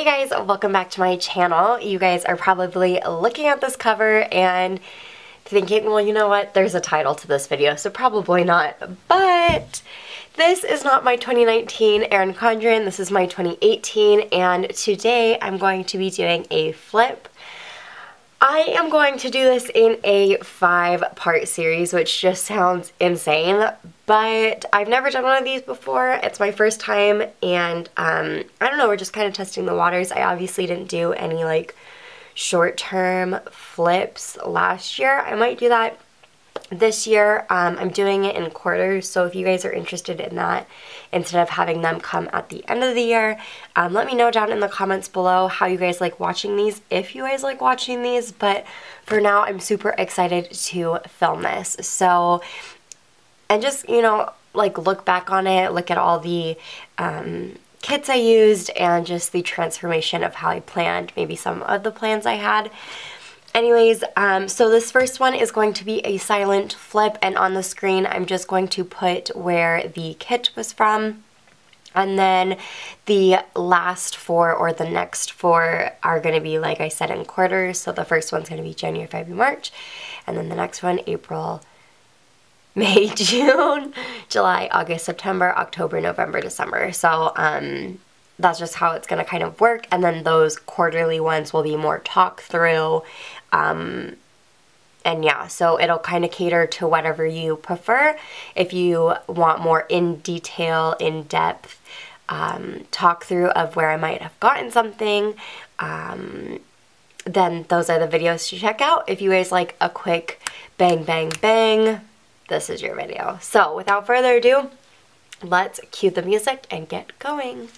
Hey guys, welcome back to my channel. You guys are probably looking at this cover and thinking, well, you know what, there's a title to this video, so probably not. But this is not my 2019 Erin Condren, this is my 2018, and today I'm going to be doing a flip. I am going to do this in a 5-part series, which just sounds insane, but I've never done one of these before. It's my first time, and I don't know, we're just kind of testing the waters. I obviously didn't do any like short-term flips last year. I might do that this year. I'm doing it in quarters, so if you guys are interested in that, instead of having them come at the end of the year, let me know down in the comments below how you guys like watching these, if you guys like watching these. But for now, I'm super excited to film this. So, and just, you know, like look back on it, look at all the kits I used and just the transformation of how I planned, maybe some of the plans I had. Anyways, so this first one is going to be a silent flip, and on the screen I'm just going to put where the kit was from, and then the last 4 or the next 4 are going to be, like I said, in quarters. So the first one's going to be January, February, March, and then the next one April, May, June, July, August, September, October, November, December. So that's just how it's going to kind of work, and then those quarterly ones will be more talk through, and yeah, so it'll kind of cater to whatever you prefer. If you want more in detail, in depth talk through of where I might have gotten something, then those are the videos to check out. If you guys like a quick bang bang bang, this is your video. So without further ado, let's cue the music and get going.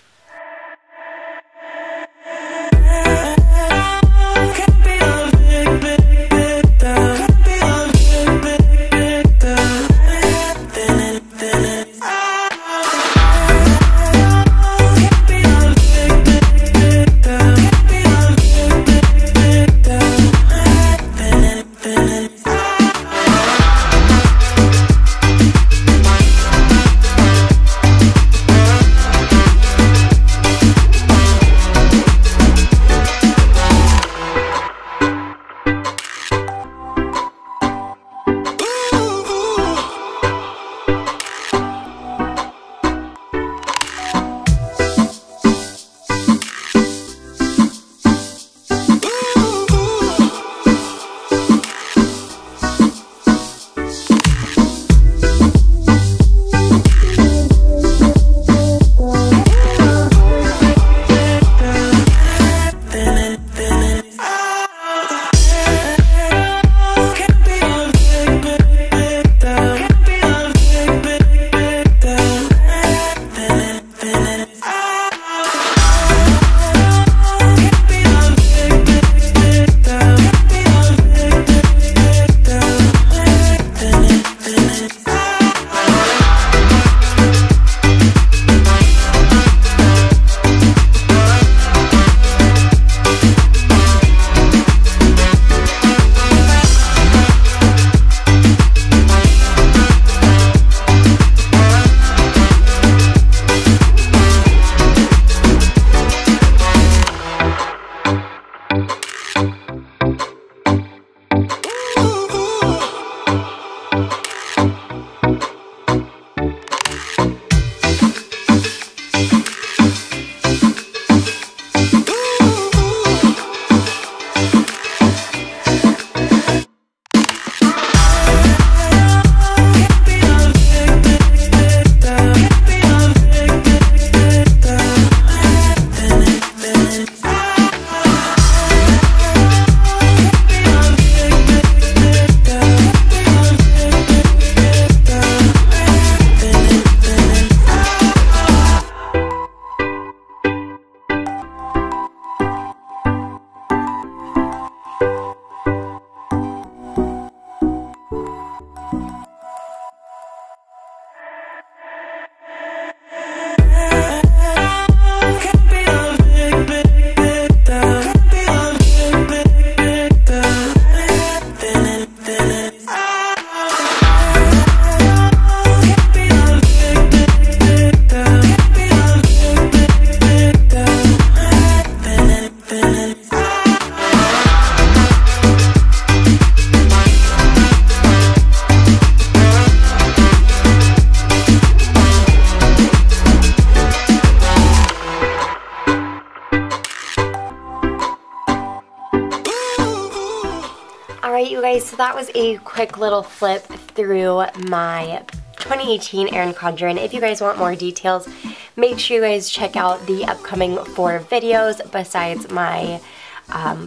so that was a quick little flip through my 2018 Erin Condren. If you guys want more details, make sure you guys check out the upcoming 4 videos besides my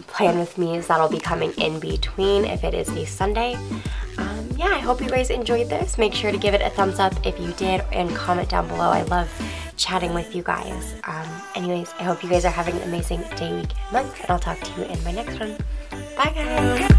plan with me's that'll be coming in between if it is a Sunday. Yeah, I hope you guys enjoyed this. Make sure to give it a thumbs up if you did and comment down below. I love chatting with you guys. Anyways, I hope you guys are having an amazing day, week, and month, and I'll talk to you in my next one. Bye guys!